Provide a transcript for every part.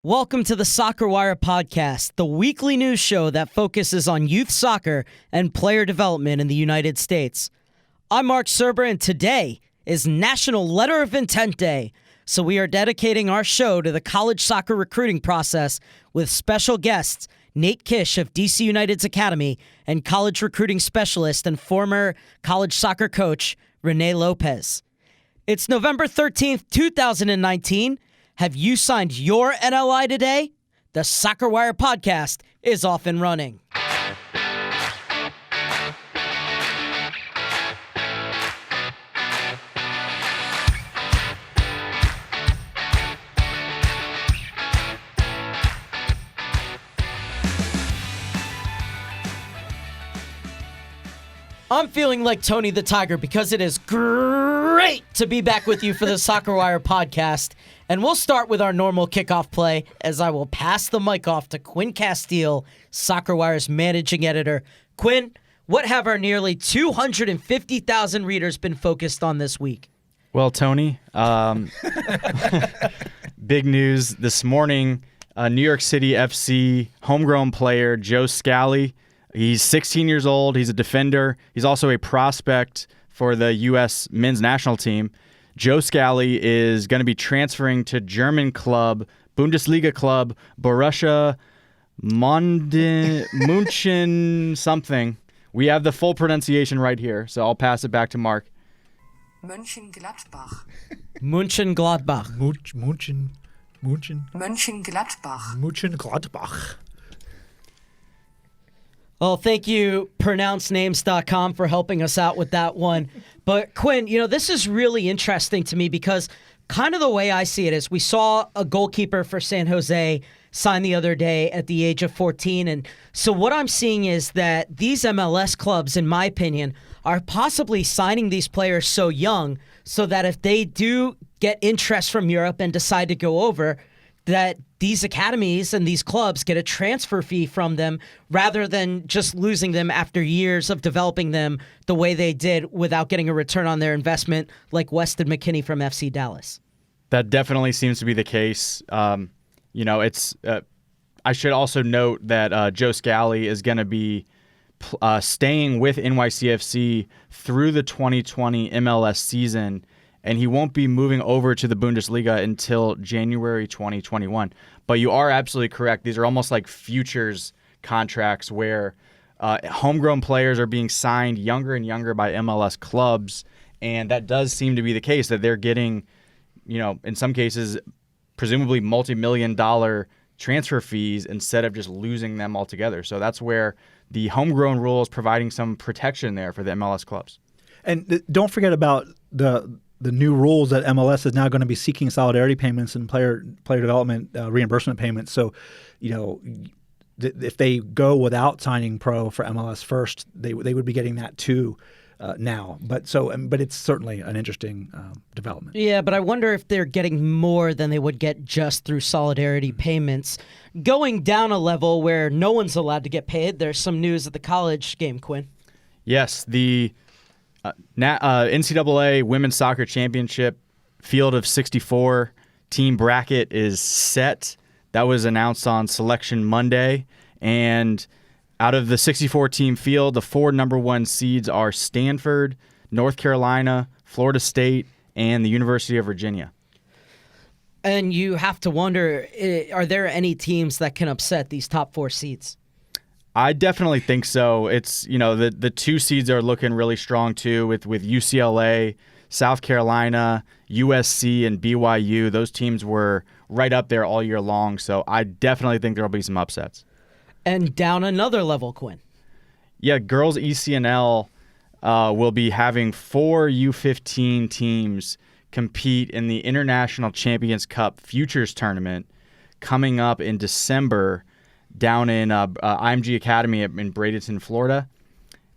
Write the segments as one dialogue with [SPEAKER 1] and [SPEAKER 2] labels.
[SPEAKER 1] Welcome to the SoccerWire podcast, the weekly news show that focuses on youth soccer and player development in the United States. I'm Marc Serber, and today is National Letter of Intent Day, so we are dedicating our show to the college soccer recruiting process with special guests Nate Kish of D.C. United's Academy and college recruiting specialist and former college soccer coach Renee Lopez. It's November 13th, 2019. Have you signed your NLI today? The SoccerWire podcast is off and running. I'm feeling like Tony the Tiger because it is great to be back with you for the SoccerWire podcast. And we'll start with our normal kickoff play as I will pass the mic off to Quinn Casteel, SoccerWire's managing editor. Quinn, what have our nearly 250,000 readers been focused on this week?
[SPEAKER 2] Well, Tony, big news this morning. New York City FC homegrown player Joe Scally. He's 16 years old. He's a defender. He's also a prospect for the U.S. men's national team. Joe Scally is going to be transferring to German club, Bundesliga club, Borussia München something. We have the full pronunciation right here, so I'll pass it back to Mark.
[SPEAKER 3] Mönchengladbach.
[SPEAKER 1] Mönchengladbach.
[SPEAKER 3] Mönchengladbach.
[SPEAKER 4] Mönchengladbach.
[SPEAKER 1] Well, thank you, pronouncenames.com, for helping us out with that one. But Quinn, this is really interesting to me because kind of the way I see it is we saw a goalkeeper for San Jose sign the other day at the age of 14. And so what I'm seeing is that these MLS clubs, in my opinion, are possibly signing these players so young so that if they do get interest from Europe and decide to go over, that these academies and these clubs get a transfer fee from them rather than just losing them after years of developing them the way they did without getting a return on their investment like Weston McKennie from FC Dallas.
[SPEAKER 2] That definitely seems to be the case. I should also note that Joe Scally is going to be staying with NYCFC through the 2020 MLS season, and he won't be moving over to the Bundesliga until January 2021. But you are absolutely correct. These are almost like futures contracts where homegrown players are being signed younger and younger by MLS clubs, and that does seem to be the case, that they're getting, in some cases, presumably multi-million-dollar transfer fees instead of just losing them altogether. So that's where the homegrown rule is providing some protection there for the MLS clubs.
[SPEAKER 4] And don't forget about the new rules that MLS is now going to be seeking solidarity payments and player development reimbursement payments. So, if they go without signing pro for MLS first, they would be getting that too now. But it's certainly an interesting development.
[SPEAKER 1] Yeah, but I wonder if they're getting more than they would get just through solidarity payments. Going down a level where no one's allowed to get paid, there's some news at the college game, Quinn.
[SPEAKER 2] Yes, the NCAA Women's Soccer Championship field of 64 team bracket is set. That was announced on Selection Monday. And out of the 64 team field, the 4 number 1 seeds are Stanford, North Carolina, Florida State, and the University of Virginia.
[SPEAKER 1] And you have to wonder, are there any teams that can upset these top 4 seeds?
[SPEAKER 2] I definitely think so. It's, the 2 seeds are looking really strong too with UCLA, South Carolina, USC, and BYU. Those teams were right up there all year long. So I definitely think there'll be some upsets.
[SPEAKER 1] And down another level, Quinn.
[SPEAKER 2] Yeah, girls ECNL will be having 4 U15 teams compete in the International Champions Cup Futures Tournament coming up in December down in IMG Academy in Bradenton, Florida.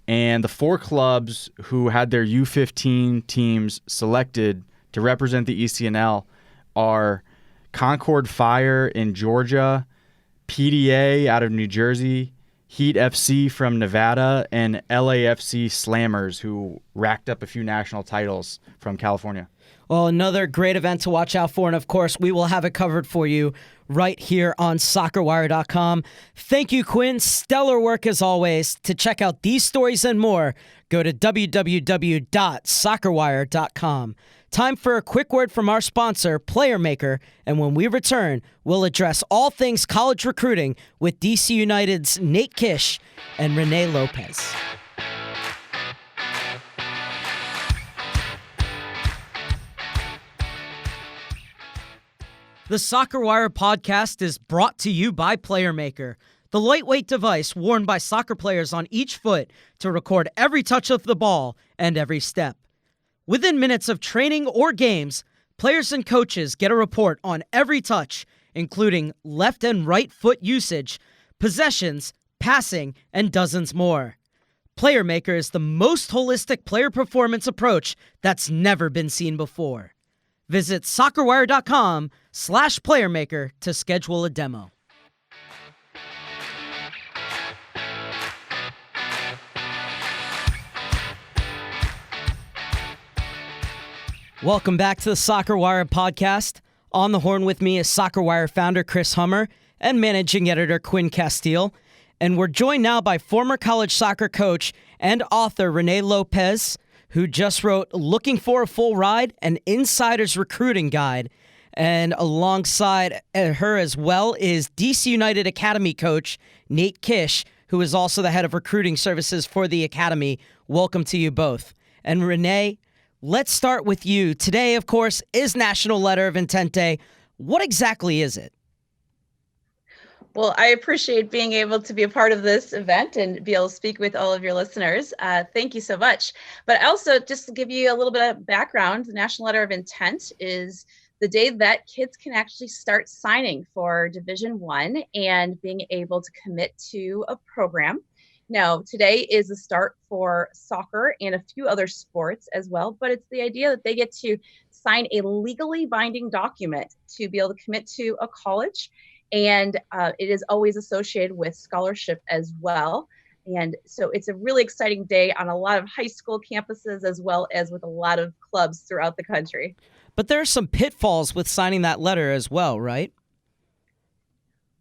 [SPEAKER 2] And the 4 clubs who had their U15 teams selected to represent the ECNL are Concord Fire in Georgia, PDA out of New Jersey, Heat FC from Nevada, and LAFC Slammers, who racked up a few national titles from California.
[SPEAKER 1] Well, another great event to watch out for, and of course, we will have it covered for you right here on SoccerWire.com. Thank you, Quinn. Stellar work as always. To check out these stories and more, go to www.SoccerWire.com. Time for a quick word from our sponsor, Player Maker, and when we return, we'll address all things college recruiting with DC United's Nate Kish and Renee Lopez. The SoccerWire podcast is brought to you by Player Maker, the lightweight device worn by soccer players on each foot to record every touch of the ball and every step. Within minutes of training or games, players and coaches get a report on every touch, including left and right foot usage, possessions, passing, and dozens more. Player Maker is the most holistic player performance approach that's never been seen before. Visit SoccerWire.com/PlayerMaker to schedule a demo. Welcome back to the SoccerWire podcast. On the horn with me is SoccerWire founder Chris Hummer and managing editor Quinn Casteel. And we're joined now by former college soccer coach and author Renee Lopez, who just wrote Looking for a Full Ride, an insider's recruiting guide. And alongside her as well is DC United Academy coach Nate Kish, who is also the head of recruiting services for the Academy. Welcome to you both. And Renee, let's start with you. Today, of course, is National Letter of Intent Day. What exactly is it?
[SPEAKER 3] Well, I appreciate being able to be a part of this event and be able to speak with all of your listeners. Thank you so much. But also, just to give you a little bit of background, the National Letter of Intent is the day that kids can actually start signing for Division I and being able to commit to a program. Now, today is the start for soccer and a few other sports as well, but it's the idea that they get to sign a legally binding document to be able to commit to a college, and it is always associated with scholarship as well. And so it's a really exciting day on a lot of high school campuses as well as with a lot of clubs throughout the country.
[SPEAKER 1] But there are some pitfalls with signing that letter as well, right?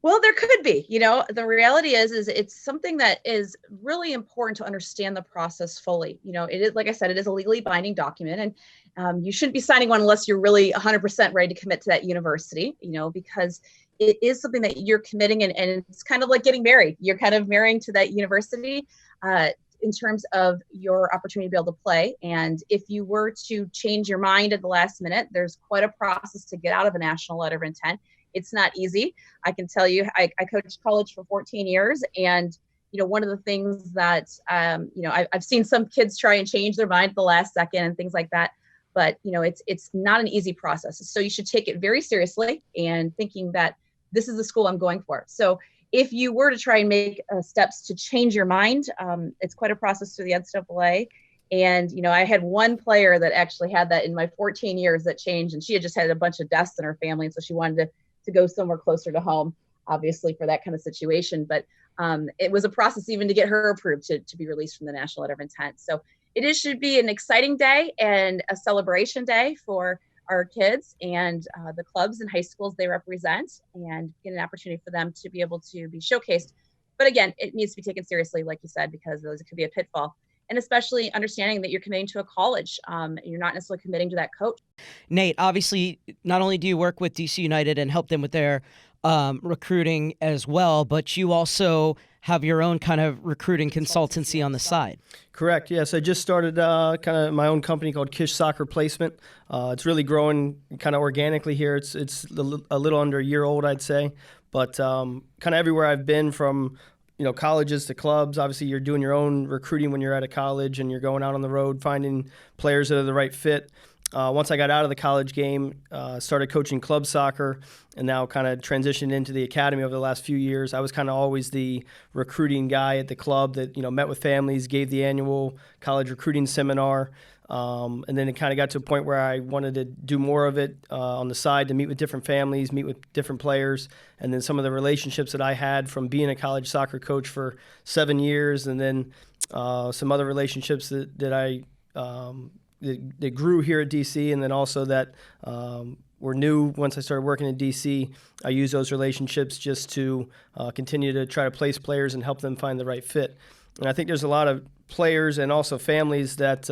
[SPEAKER 3] Well, there could be. The reality is it's something that is really important to understand the process fully. It is, like I said, it is a legally binding document, and you shouldn't be signing one unless you're really 100% ready to commit to that university, because it is something that you're committing, and it's kind of like getting married. You're kind of marrying to that university in terms of your opportunity to be able to play. And if you were to change your mind at the last minute, there's quite a process to get out of a National Letter of Intent. It's not easy. I can tell you, I coached college for 14 years. And, one of the things that, I've seen some kids try and change their mind at the last second and things like that. But, it's not an easy process. So you should take it very seriously and thinking that this is the school I'm going for. So if you were to try and make steps to change your mind, it's quite a process through the NCAA. And, I had one player that actually had that in my 14 years that changed, and she had just had a bunch of deaths in her family. And so she wanted to go somewhere closer to home, obviously, for that kind of situation. But it was a process even to get her approved to be released from the National Letter of Intent. So should be an exciting day and a celebration day for our kids and the clubs and high schools they represent, and get an opportunity for them to be able to be showcased. But again, it needs to be taken seriously, like you said, because it could be a pitfall. And especially understanding that you're committing to a college. You're not necessarily committing to that coach.
[SPEAKER 1] Nate, obviously, not only do you work with DC United and help them with their recruiting as well, but you also have your own kind of recruiting consultancy on the side.
[SPEAKER 5] Correct. Yes, I just started kind of my own company called Kish Soccer Placement. It's really growing kind of organically here. It's a little under a year old, I'd say. But kind of everywhere I've been, from colleges to clubs. Obviously, you're doing your own recruiting when you're at a college and you're going out on the road finding players that are the right fit. Once I got out of the college game, started coaching club soccer, and now kind of transitioned into the academy over the last few years. I was kind of always the recruiting guy at the club that met with families, gave the annual college recruiting seminar. And then it kind of got to a point where I wanted to do more of it on the side, to meet with different families, meet with different players. And then some of the relationships that I had from being a college soccer coach for 7 years, and then some other relationships that I that grew here at DC, and then also that were new once I started working in D.C. I use those relationships just to continue to try to place players and help them find the right fit. And I think there's a lot of players and also families that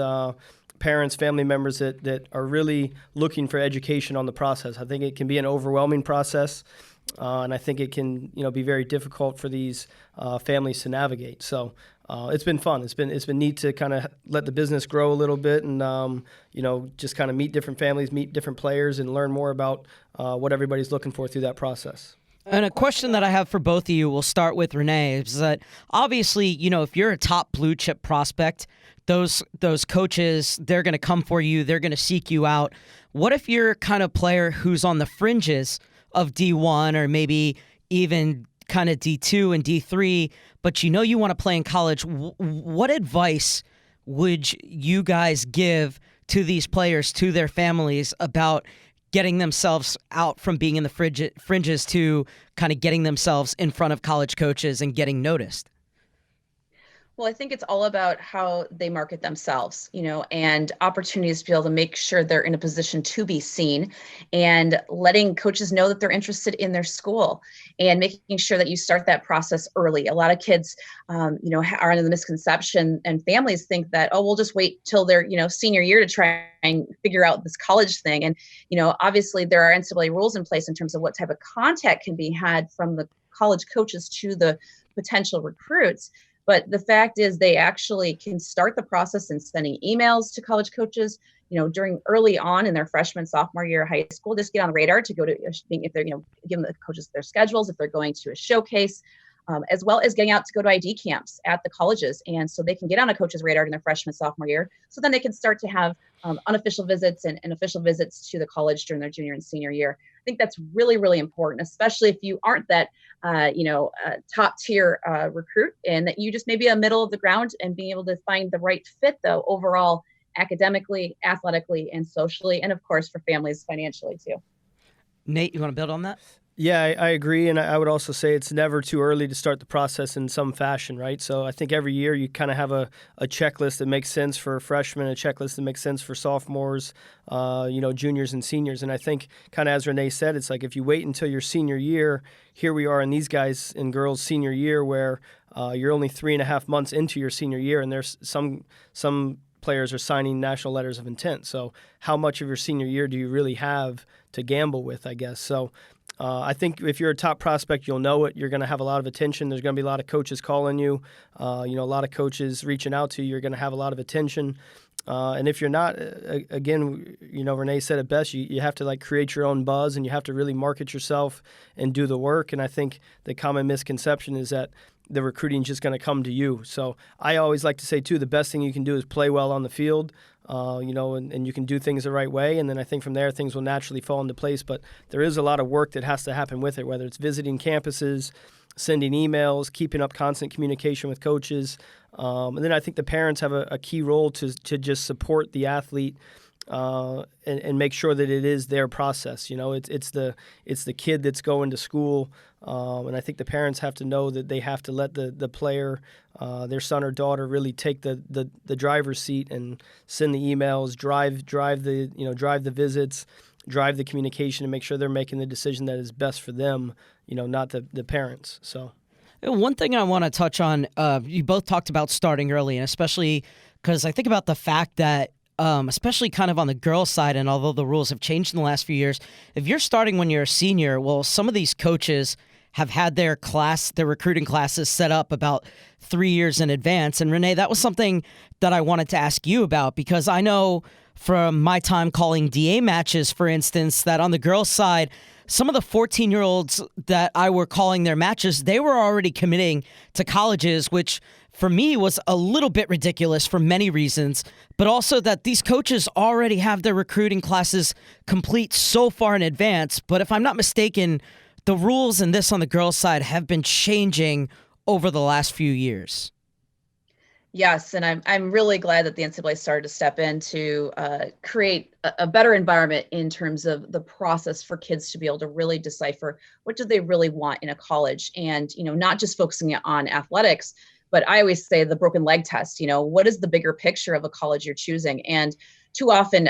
[SPEAKER 5] parents, family members that are really looking for education on the process. I think it can be an overwhelming process, and I think it can be very difficult for these families to navigate. So it's been fun. It's been neat to kind of let the business grow a little bit, and just kind of meet different families, meet different players, and learn more about what everybody's looking for through that process.
[SPEAKER 1] And a question that I have for both of you, we'll start with Renee, is that obviously, if you're a top blue chip prospect, those coaches, they're going to come for you, they're going to seek you out. What if you're kind of player who's on the fringes of D1 or maybe even kind of D2 and D3, but you want to play in college? What advice would you guys give to these players, to their families, about getting themselves out from being in the fringes to kind of getting themselves in front of college coaches and getting noticed?
[SPEAKER 3] Well, I think it's all about how they market themselves, and opportunities to be able to make sure they're in a position to be seen, and letting coaches know that they're interested in their school, and making sure that you start that process early. A lot of kids, are under the misconception, and families think that, we'll just wait till their, senior year to try and figure out this college thing. And, obviously there are NCAA rules in place in terms of what type of contact can be had from the college coaches to the potential recruits. But the fact is, they actually can start the process in sending emails to college coaches, during early on in their freshman, sophomore year of high school. Just get on the radar to go to, if they're, giving the coaches their schedules, if they're going to a showcase, as well as getting out to go to ID camps at the colleges. And so they can get on a coach's radar in their freshman, sophomore year. So then they can start to have unofficial visits and official visits to the college during their junior and senior year. I think that's really, really important, especially if you aren't that, top tier recruit, and that you just maybe a middle of the ground, and being able to find the right fit, though, overall, academically, athletically, and socially, and of course for families financially too.
[SPEAKER 1] Nate, you want to build on that?
[SPEAKER 5] Yeah, I agree, and I would also say it's never too early to start the process in some fashion, right? So I think every year you kind of have a checklist that makes sense for freshmen, a checklist that makes sense for sophomores, juniors and seniors. And I think, kind of as Renee said, it's like if you wait until your senior year, here we are in these guys and girls' senior year, where you're only 3.5 months into your senior year, and there's some players are signing national letters of intent. So how much of your senior year do you really have to gamble with, I guess? So I think if you're a top prospect, you'll know it. You're going to have a lot of attention. There's going to be a lot of coaches calling you, a lot of coaches reaching out to you. You're going to have a lot of attention. And if you're not, again, Renee said it best, you have to create your own buzz, and you have to really market yourself and do the work. And I think the common misconception is that the recruiting is just going to come to you. So I always like to say, too, the best thing you can do is play well on the field, and you can do things the right way. And then I think from there, things will naturally fall into place. But there is a lot of work that has to happen with it, whether it's visiting campuses, sending emails, keeping up constant communication with coaches. And then I think the parents have a key role to just support the athlete and make sure that it is their process. It's the kid that's going to school, and I think the parents have to know that they have to let the player, their son or daughter, really take the driver's seat and send the emails, drive the visits, drive the communication, and make sure they're making the decision that is best for them, not the parents. So.
[SPEAKER 1] One thing I want to touch on, you both talked about starting early, and especially because I think about the fact that especially kind of on the girls' side, and although the rules have changed in the last few years, if you're starting when you're a senior, well, some of these coaches have had their recruiting classes set up about 3 years in advance. And Renee, that was something that I wanted to ask you about, because I know from my time calling DA matches, for instance, that on the girls' side, some of the 14-year-olds that I were calling their matches, they were already committing to colleges, which for me was a little bit ridiculous for many reasons, but also that these coaches already have their recruiting classes complete so far in advance. But if I'm not mistaken, the rules in this on the girls' side have been changing over the last few years.
[SPEAKER 3] Yes, and I'm really glad that the NCAA started to step in to create a better environment in terms of the process for kids to be able to really decipher what do they really want in a college, and not just focusing on athletics, but I always say the broken leg test. What is the bigger picture of a college you're choosing? And too often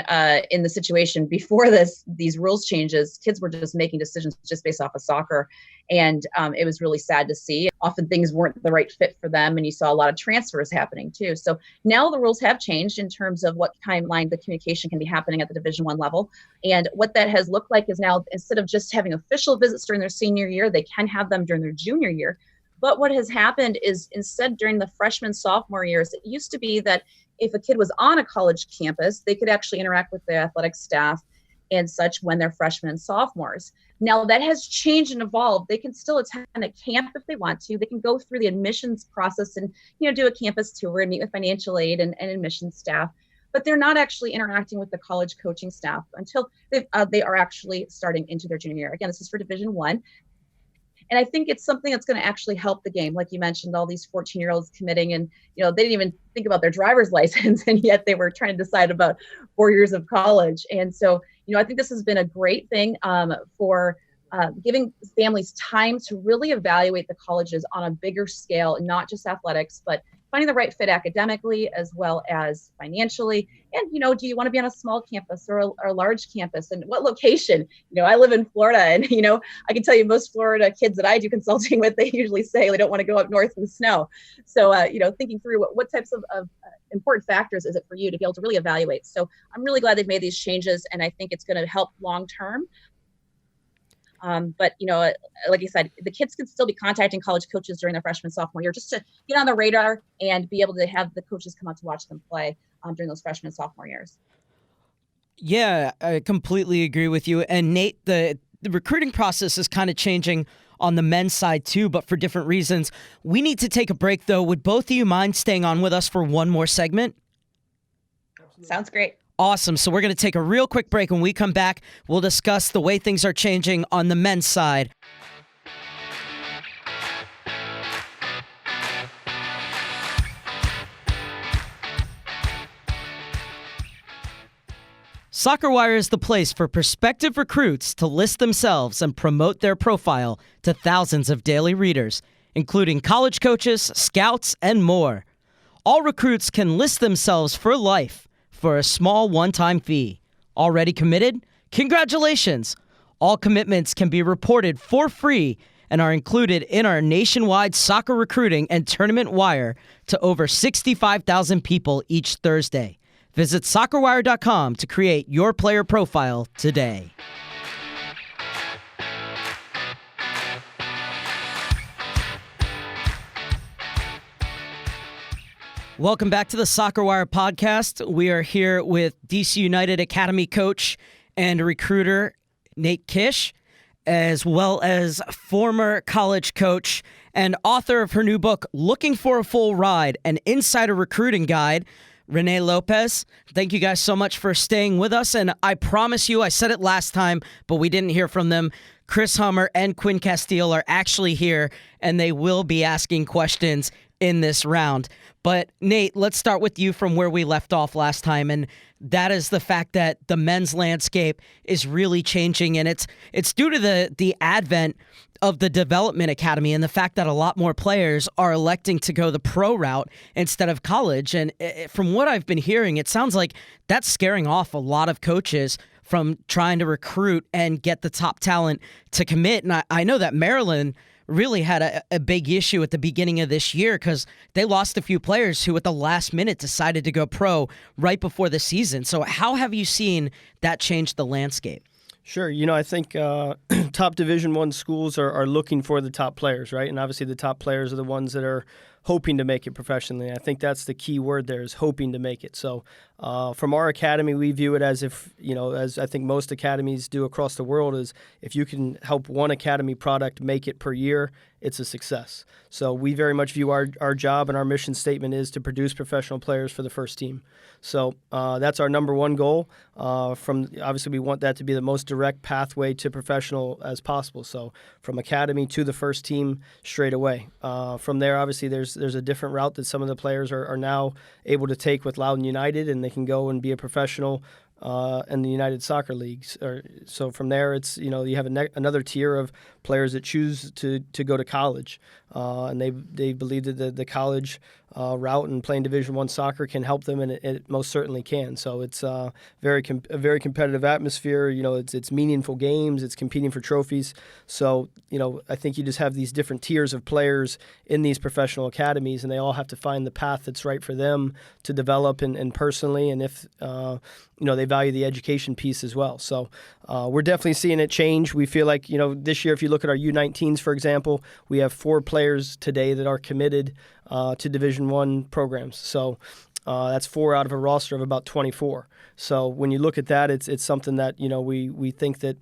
[SPEAKER 3] in the situation before these rules changes, kids were just making decisions just based off of soccer. And it was really sad to see. Often things weren't the right fit for them. And you saw a lot of transfers happening too. So now the rules have changed in terms of what timeline the communication can be happening at the Division I level. And what that has looked like is now, instead of just having official visits during their senior year, they can have them during their junior year. But what has happened is instead during the freshman, sophomore years, it used to be that if a kid was on a college campus, they could actually interact with the athletic staff and such when they're freshmen and sophomores. Now that has changed and evolved. They can still attend a camp if they want to. They can go through the admissions process and do a campus tour and meet with financial aid and admissions staff. But they're not actually interacting with the college coaching staff until they are actually starting into their junior year. Again, this is for Division I. And I think it's something that's going to actually help the game. Like you mentioned, all these 14-year-olds committing and, they didn't even think about their driver's license, and yet they were trying to decide about 4 years of college. And so, I think this has been a great thing for giving families time to really evaluate the colleges on a bigger scale, not just athletics, but finding the right fit academically as well as financially. And, do you want to be on a small campus or a large campus, and what location? I live in Florida, and, I can tell you most Florida kids that I do consulting with, they usually say they don't want to go up north in the snow. So, thinking through what types of important factors is it for you to be able to really evaluate. So I'm really glad they've made these changes, and I think it's going to help long-term. But, like you said, the kids can still be contacting college coaches during their freshman, sophomore year, just to get on the radar and be able to have the coaches come out to watch them play during those freshman, sophomore years.
[SPEAKER 1] Yeah, I completely agree with you. And Nate, the recruiting process is kind of changing on the men's side too, but for different reasons. We need to take a break, though. Would both of you mind staying on with us for one more segment?
[SPEAKER 3] Sounds great.
[SPEAKER 1] Awesome. So we're going to take a real quick break. When we come back, we'll discuss the way things are changing on the men's side. SoccerWire is the place for prospective recruits to list themselves and promote their profile to thousands of daily readers, including college coaches, scouts, and more. All recruits can list themselves for life for a small one-time fee. Already committed? Congratulations! All commitments can be reported for free and are included in our nationwide soccer recruiting and tournament wire to over 65,000 people each Thursday. Visit SoccerWire.com to create your player profile today. Welcome back to the SoccerWire podcast. We are here with DC United Academy coach and recruiter Nate Kish, as well as former college coach and author of her new book, Looking for a Full Ride, an Insider Recruiting Guide, Renee Lopez. Thank you guys so much for staying with us. And I promise you, I said it last time, but we didn't hear from them. Chris Hummer and Quinn Casteel are actually here, and they will be asking questions in this round. But Nate, let's start with you from where we left off last time, and that is the fact that the men's landscape is really changing, and it's due to the advent of the Development Academy and the fact that a lot more players are electing to go the pro route instead of college. And from what I've been hearing, it sounds like that's scaring off a lot of coaches from trying to recruit and get the top talent to commit. And I know that Maryland really had a big issue at the beginning of this year because they lost a few players who at the last minute decided to go pro right before the season. So how have you seen that change the landscape?
[SPEAKER 5] Sure. I think top Division I schools are looking for the top players, right? And obviously the top players are the ones that are hoping to make it professionally. I think that's the key word there, is hoping to make it. So from our academy, we view it as if, as I think most academies do across the world, is if you can help one academy product make it per year, it's a success. So we very much view our job, and our mission statement is to produce professional players for the first team. So that's our number one goal. Obviously, we want that to be the most direct pathway to professional as possible. So from academy to the first team straight away. From there, obviously, there's a different route that some of the players are now able to take with Loudoun United, and they can go and be a professional in the United Soccer Leagues. So from there, it's you have another tier of players that choose to go to college, and they believe that the college route and playing Division I soccer can help them, and it most certainly can. So it's a very competitive atmosphere. It's meaningful games. It's competing for trophies. So I think you just have these different tiers of players in these professional academies, and they all have to find the path that's right for them to develop and personally, and if they value the education piece as well. So we're definitely seeing it change. We feel like this year, if you look at our U19s, for example, we have 4 players today that are committed to Division I programs. So that's 4 out of a roster of about 24. So when you look at that, it's something that we think that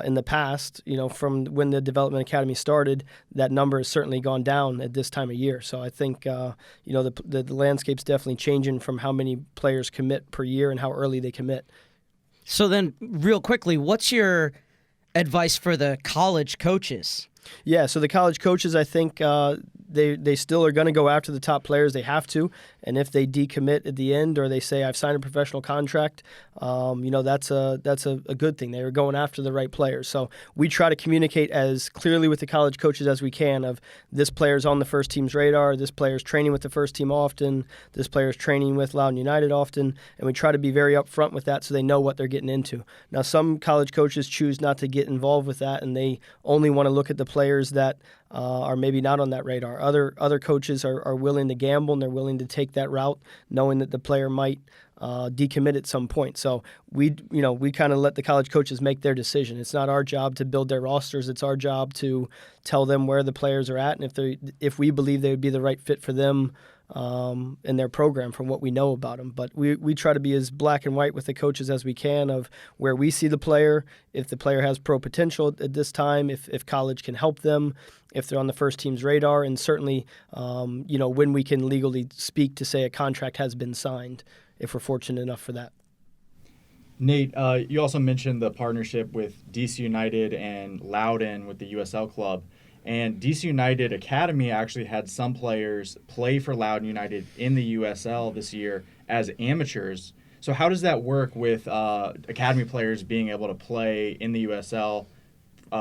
[SPEAKER 5] in the past, from when the Development Academy started, that number has certainly gone down at this time of year. So I think the landscape's definitely changing from how many players commit per year and how early they commit.
[SPEAKER 1] So then, real quickly, what's your advice for the college coaches?
[SPEAKER 5] Yeah, so the college coaches, I think they still are going to go after the top players. They have to, and if they decommit at the end or they say I've signed a professional contract, that's a good thing. They are going after the right players. So we try to communicate as clearly with the college coaches as we can of this player's on the first team's radar, this player's training with the first team often, this player's training with Loudoun United often, and we try to be very upfront with that so they know what they're getting into. Now, some college coaches choose not to get involved with that, and they only want to look at the players that are maybe not on that radar. Other coaches are willing to gamble, and they're willing to take that route, knowing that the player might decommit at some point. So we kind of let the college coaches make their decision. It's not our job to build their rosters. It's our job to tell them where the players are at, and if we believe they would be the right fit for them in their program from what we know about them. But we try to be as black and white with the coaches as we can of where we see the player, if the player has pro potential at this time, if college can help them, if they're on the first team's radar, and certainly when we can legally speak to say a contract has been signed, if we're fortunate enough for that.
[SPEAKER 2] Nate, you also mentioned the partnership with DC United and Loudoun with the USL club. And DC United Academy actually had some players play for Loudoun United in the USL this year as amateurs. So how does that work with academy players being able to play in the USL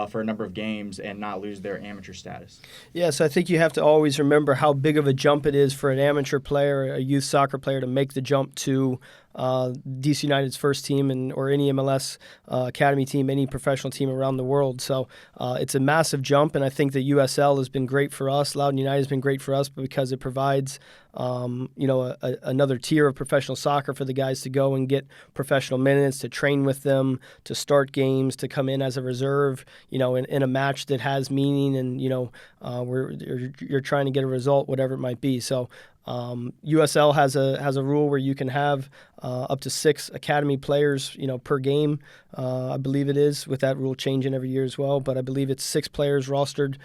[SPEAKER 2] for a number of games and not lose their amateur status?
[SPEAKER 5] Yeah, so I think you have to always remember how big of a jump it is for an amateur player, a youth soccer player, to make the jump to DC United's first team or any MLS academy team, any professional team around the world. So it's a massive jump, and I think the USL has been great for us. Loudoun United has been great for us because it provides another tier of professional soccer for the guys to go and get professional minutes, to train with them, to start games, to come in as a reserve, in a match that has meaning, and you're trying to get a result, whatever it might be. So USL has a rule where you can have up to 6 academy players, per game. I believe it is, with that rule changing every year as well. But I believe it's 6 players rostered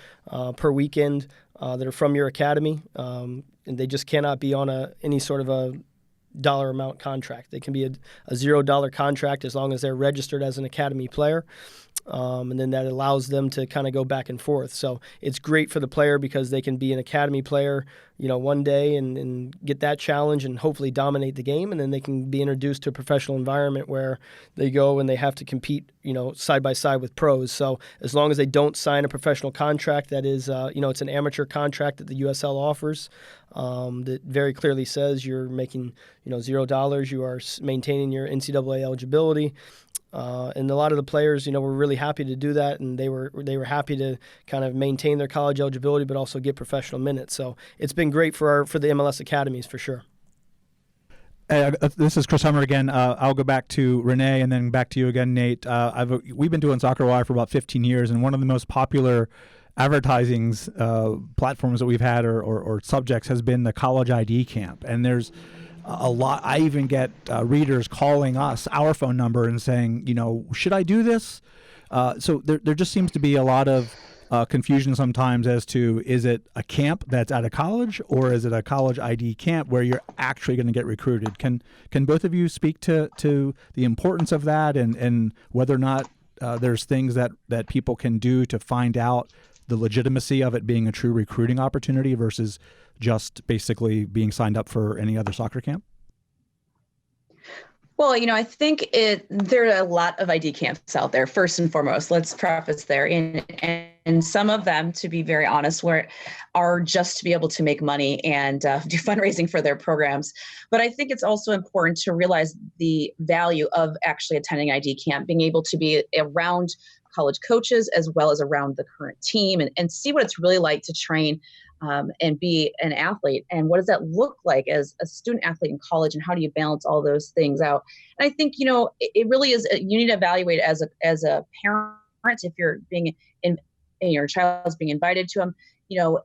[SPEAKER 5] per weekend that are from your academy, and they just cannot be on any sort of a dollar amount contract. They can be a $0 contract as long as they're registered as an academy player. And then that allows them to kind of go back and forth. So it's great for the player because they can be an academy player, one day and get that challenge and hopefully dominate the game. And then they can be introduced to a professional environment where they go and they have to compete, side by side with pros. So as long as they don't sign a professional contract, that is, it's an amateur contract that the USL offers that very clearly says you're making, $0. You are maintaining your NCAA eligibility. And a lot of the players, were really happy to do that, and they were happy to kind of maintain their college eligibility, but also get professional minutes. So it's been great for the MLS academies for sure.
[SPEAKER 4] Hey, this is Chris Hummer again. I'll go back to Renee and then back to you again, Nate. We've been doing SoccerWire for about 15 years, and one of the most popular advertising platforms that we've had or subjects has been the college ID camp, and there's a lot. I even get readers calling us our phone number and saying, should I do this? So there just seems to be a lot of confusion sometimes as to, is it a camp that's at a college or is it a college ID camp where you're actually going to get recruited? Can both of you speak to the importance of that and whether or not there's things that people can do to find out the legitimacy of it being a true recruiting opportunity versus just basically being signed up for any other soccer camp?
[SPEAKER 3] Well, I think there are a lot of ID camps out there, first and foremost. Let's preface there. And some of them, to be very honest, are just to be able to make money and do fundraising for their programs. But I think it's also important to realize the value of actually attending ID camp, being able to be around college coaches as well as around the current team and see what it's really like to train and be an athlete. And what does that look like as a student athlete in college, and how do you balance all those things out? And I think, it really is, you need to evaluate as a parent, if you're being in, and your child is being invited to them,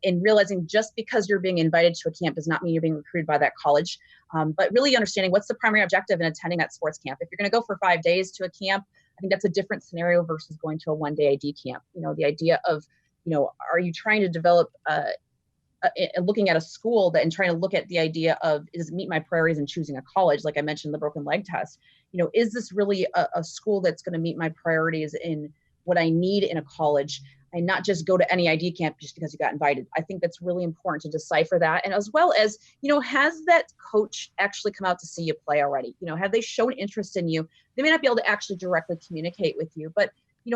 [SPEAKER 3] and realizing just because you're being invited to a camp does not mean you're being recruited by that college. But really understanding what's the primary objective in attending that sports camp. If you're going to go for 5 days to a camp, I think that's a different scenario versus going to a 1-day ID camp. The idea of, are you trying to develop looking at a school that and trying to look at the idea of, does it meet my priorities in choosing a college? Like I mentioned, the broken leg test, is this really a school that's going to meet my priorities in what I need in a college, and not just go to any ID camp just because you got invited? I think that's really important to decipher that. And as well as, has that coach actually come out to see you play already? Have they shown interest in you? They may not be able to actually directly communicate with you, but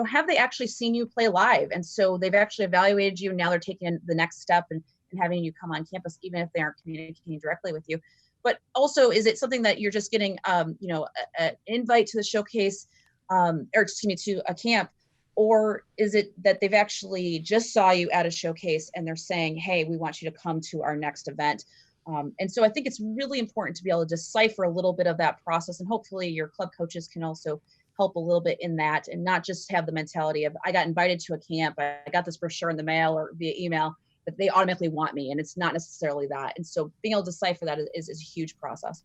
[SPEAKER 3] have they actually seen you play live? And so they've actually evaluated you. Now they're taking the next step and having you come on campus, even if they aren't communicating directly with you. But also, is it something that you're just getting, an invite to the showcase, to a camp, or is it that they've actually just saw you at a showcase and they're saying, hey, we want you to come to our next event? And so I think it's really important to be able to decipher a little bit of that process, and hopefully your club coaches can also help a little bit in that, and not just have the mentality of, I got invited to a camp, I got this brochure in the mail or via email, that they automatically want me, and it's not necessarily that. And so being able to decipher that is a huge process.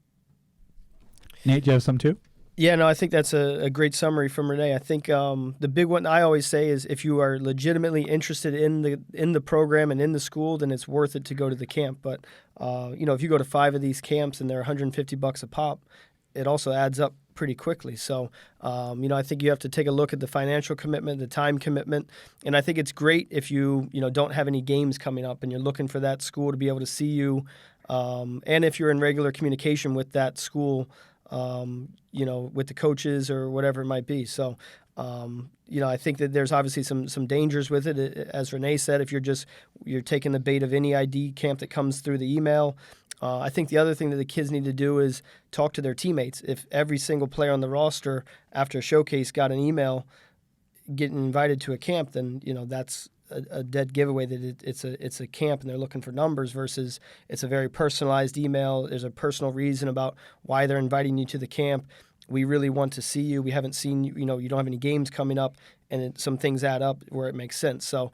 [SPEAKER 4] Nate, do you have some too?
[SPEAKER 5] Yeah, no, I think that's a great summary from Renee. I think the big one I always say is, if you are legitimately interested in the program and in the school, then it's worth it to go to the camp. But if you go to 5 of these camps and they're $150 a pop, it also adds up pretty quickly. So, I think you have to take a look at the financial commitment, the time commitment. And I think it's great if you don't have any games coming up and you're looking for that school to be able to see you. And if you're in regular communication with that school, with the coaches or whatever it might be. So, I think that there's obviously some dangers with it. As Renee said, if you're taking the bait of any ID camp that comes through the email. I think the other thing that the kids need to do is talk to their teammates. If every single player on the roster after a showcase got an email getting invited to a camp, then that's a dead giveaway that it's a camp and they're looking for numbers, versus it's a very personalized email. There's a personal reason about why they're inviting you to the camp. We really want to see you. We haven't seen you. You don't have any games coming up, and some things add up where it makes sense. So.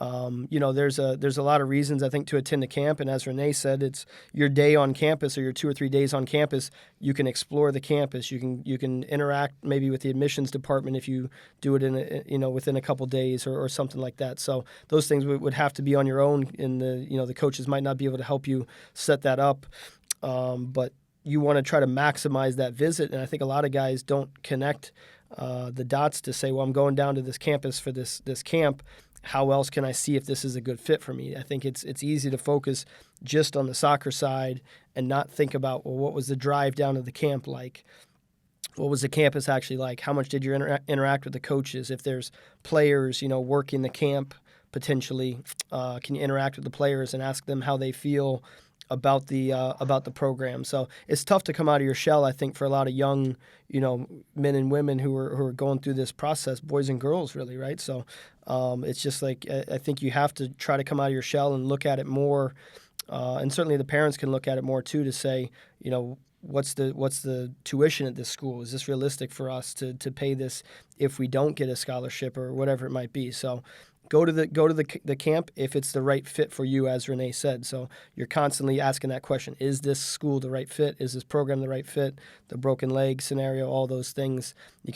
[SPEAKER 5] There's a lot of reasons, I think, to attend the camp. And as Renee said, it's your day on campus or your 2 or 3 days on campus. You can explore the campus. You can interact maybe with the admissions department if you do it within a couple days or something like that. So those things would have to be on your own, and the coaches might not be able to help you set that up. But you want to try to maximize that visit. And I think a lot of guys don't connect the dots to say, well, I'm going down to this campus for this camp. How else can I see if this is a good fit for me? I think it's easy to focus just on the soccer side and not think about, well, what was the drive down to the camp like? What was the campus actually like? How much did you interact with the coaches? If there's players, working the camp potentially, can you interact with the players and ask them how they feel about the program? So it's tough to come out of your shell, I think, for a lot of young, men and women who are going through this process, boys and girls, really, right? So it's just like, I think you have to try to come out of your shell and look at it more, and certainly the parents can look at it more too, to say, what's the tuition at this school? Is this realistic for us to pay this if we don't get a scholarship or whatever it might be? So go to the camp if it's the right fit for you, as Renee said. So you're constantly asking that question: is this school the right fit? Is this program the right fit? The broken leg scenario, all those things. You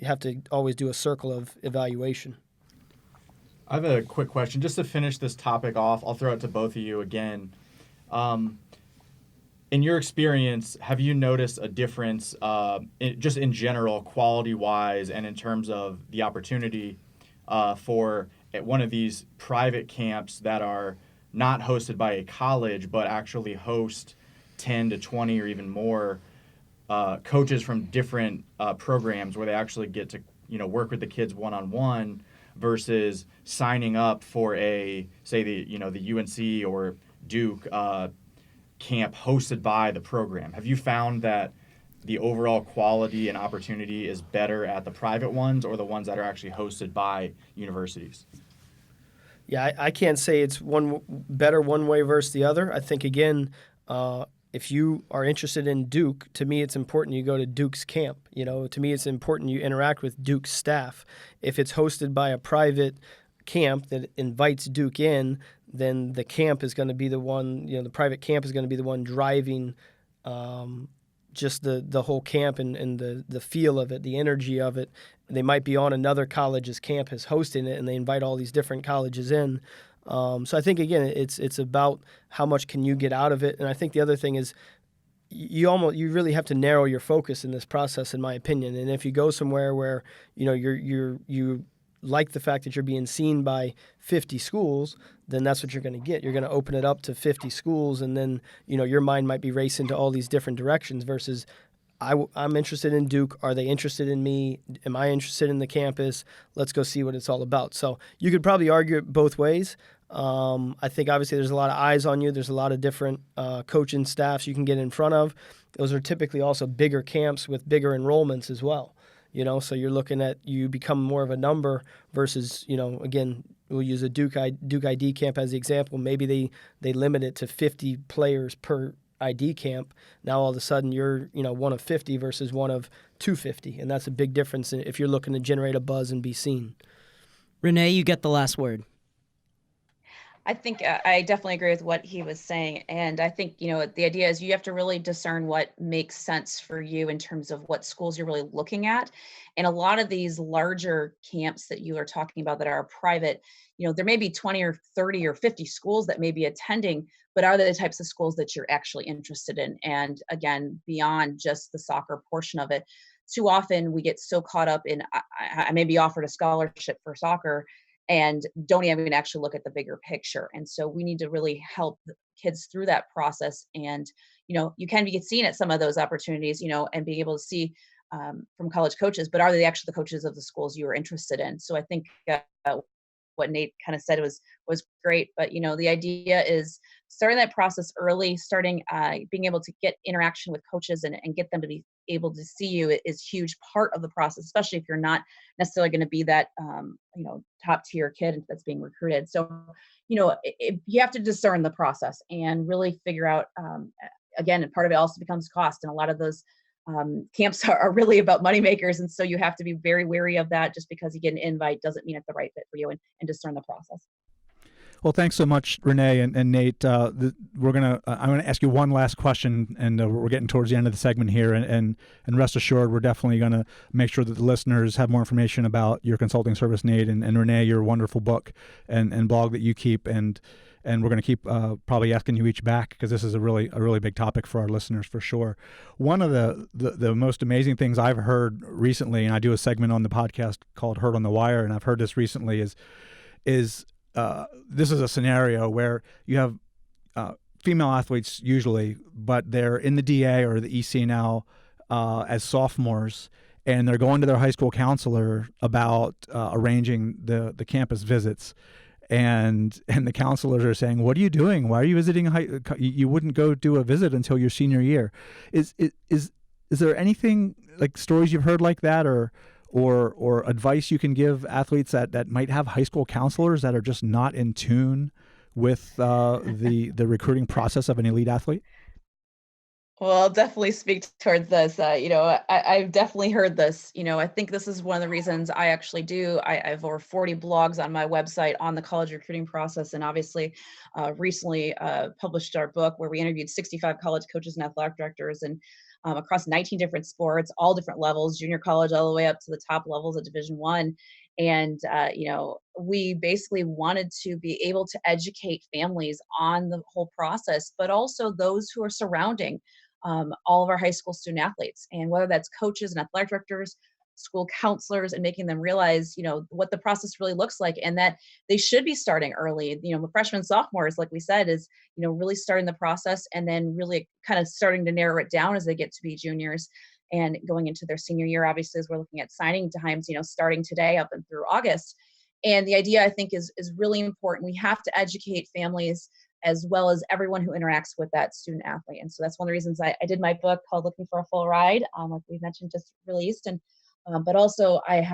[SPEAKER 5] have to always do a circle of evaluation.
[SPEAKER 2] I have a quick question just to finish this topic off. I'll throw it to both of you again. In your experience, have you noticed a difference, just in general, quality-wise, and in terms of the opportunity for at one of these private camps that are not hosted by a college but actually host 10 to 20 or even more coaches from different programs where they actually get to work with the kids one-on-one versus signing up for the UNC or Duke camp hosted by the program. Have you found that the overall quality and opportunity is better at the private ones or the ones that are actually hosted by universities?
[SPEAKER 5] Yeah, I can't say it's better one way versus the other. I think, again, if you are interested in Duke, to me it's important you go to Duke's camp. To me it's important you interact with Duke's staff. If it's hosted by a private camp that invites Duke in, then the camp is going to be the one, the private camp is going to be the one driving just the whole camp and the feel of it, the energy of it. They might be on another college's campus hosting it, and they invite all these different colleges in. So I think, again, it's about how much can you get out of it. And I think the other thing is you really have to narrow your focus in this process, in my opinion. And if you go somewhere where you like the fact that you're being seen by 50 schools, then that's what you're going to get. You're going to open it up to 50 schools, and then your mind might be racing to all these different directions versus I'm interested in Duke. Are they interested in me? Am I interested in the campus? Let's go see what it's all about. So you could probably argue it both ways. I think obviously there's a lot of eyes on you. There's a lot of different coaching staffs you can get in front of. Those are typically also bigger camps with bigger enrollments as well. So you're looking at you become more of a number versus, again, we'll use a Duke ID camp as the example. Maybe they limit it to 50 players per ID camp. Now all of a sudden you're one of 50 versus one of 250, and that's a big difference if you're looking to generate a buzz and be seen.
[SPEAKER 1] Renee, you get the last word.
[SPEAKER 3] I think I definitely agree with what he was saying. And I think, the idea is you have to really discern what makes sense for you in terms of what schools you're really looking at. And a lot of these larger camps that you are talking about that are private, there may be 20 or 30 or 50 schools that may be attending, but are they the types of schools that you're actually interested in? And again, beyond just the soccer portion of it, too often we get so caught up in, I may be offered a scholarship for soccer and don't even actually look at the bigger picture. And so we need to really help the kids through that process. And, you can get seen at some of those opportunities, and being able to see from college coaches, but are they actually the coaches of the schools you are interested in? So I think what Nate kind of said was great, but the idea is starting that process early, being able to get interaction with coaches and get them to be able to see you is huge part of the process, especially if you're not necessarily going to be that top tier kid that's being recruited. So you have to discern the process and really figure out again, and part of it also becomes cost, and a lot of those camps are really about money makers, and so you have to be very wary of that. Just because you get an invite doesn't mean it's the right fit for you, and discern the process.
[SPEAKER 4] Well, thanks so much, Renee and Nate. I'm gonna ask you one last question, and we're getting towards the end of the segment here. And rest assured, we're definitely gonna make sure that the listeners have more information about your consulting service, Nate, and Renee, your wonderful book and blog that you keep. And we're going to keep probably asking you each back because this is a really big topic for our listeners for sure. One of the most amazing things I've heard recently, and I do a segment on the podcast called Heard on the Wire, and I've heard this recently, is this is a scenario where you have female athletes usually, but they're in the DA or the EC now as sophomores, and they're going to their high school counselor about arranging the campus visits. And the counselors are saying, "What are you doing? Why are you visiting? You wouldn't go do a visit until your senior year." Is there anything like stories you've heard like that, or advice you can give athletes that might have high school counselors that are just not in tune with the recruiting process of an elite athlete?
[SPEAKER 3] Well, I'll definitely speak towards this. I've definitely heard this. I think this is one of the reasons I actually do. I have over 40 blogs on my website on the college recruiting process, and obviously recently published our book where we interviewed 65 college coaches and athletic directors and across 19 different sports, all different levels, junior college all the way up to the top levels of Division I. And, we basically wanted to be able to educate families on the whole process, but also those who are surrounding all of our high school student athletes, and whether that's coaches and athletic directors, school counselors and making them realize, what the process really looks like, and that they should be starting early. Freshmen, sophomores, like we said, is, really starting the process and then really kind of starting to narrow it down as they get to be juniors and going into their senior year, obviously, as we're looking at signing times, starting today up and through August. And the idea, I think, is really important. We have to educate families as well as everyone who interacts with that student athlete. And so that's one of the reasons I did my book called Looking for a Full Ride, like we mentioned, just released. And but also I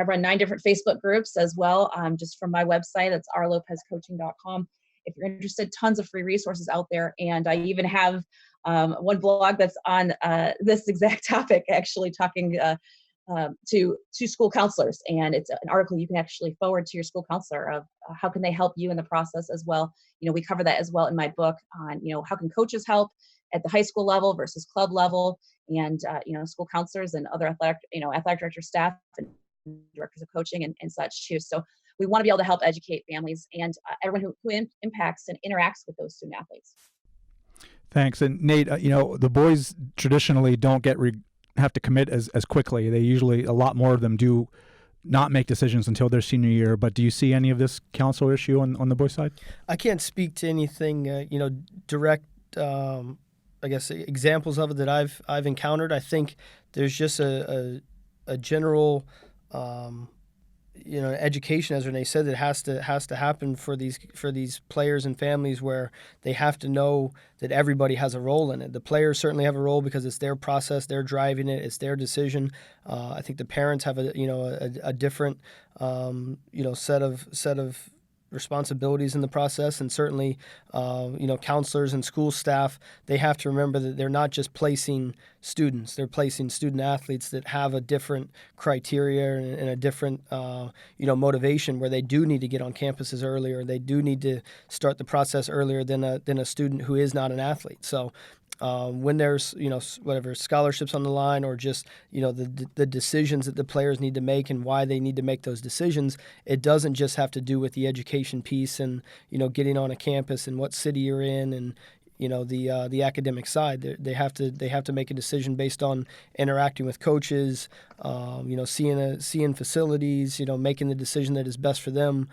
[SPEAKER 3] run 9 different Facebook groups as well, just from my website. That's rlopezcoaching.com. If you're interested, tons of free resources out there. And I even have one blog that's on this exact topic, actually talking to school counselors. And it's an article you can actually forward to your school counselor of how can they help you in the process as well. We cover that as well in my book on, how can coaches help at the high school level versus club level, and, school counselors and other athletic director staff and directors of coaching and such too. So we want to be able to help educate families and everyone who impacts and interacts with those student athletes.
[SPEAKER 4] Thanks. And Nate, the boys traditionally don't have to commit as quickly. They usually, a lot more of them do not make decisions until their senior year. But do you see any of this counselor issue on the boys' side?
[SPEAKER 5] I can't speak to anything, direct, I guess, examples of it that I've encountered. I think there's just a general, education, as Renee said, that has to happen for these players and families, where they have to know that everybody has a role in it. The players certainly have a role because it's their process, they're driving it, it's their decision. I think the parents have a different set of responsibilities in the process, and certainly counselors and school staff, they have to remember that they're not just placing students, they're placing student athletes that have a different criteria and a different motivation, where they do need to get on campuses earlier, they do need to start the process earlier than a student who is not an athlete. So when there's whatever scholarships on the line, or just the decisions that the players need to make and why they need to make those decisions, it doesn't just have to do with the education piece and getting on a campus and what city you're in and the academic side. They have to make a decision based on interacting with coaches, seeing facilities, making the decision that is best for them.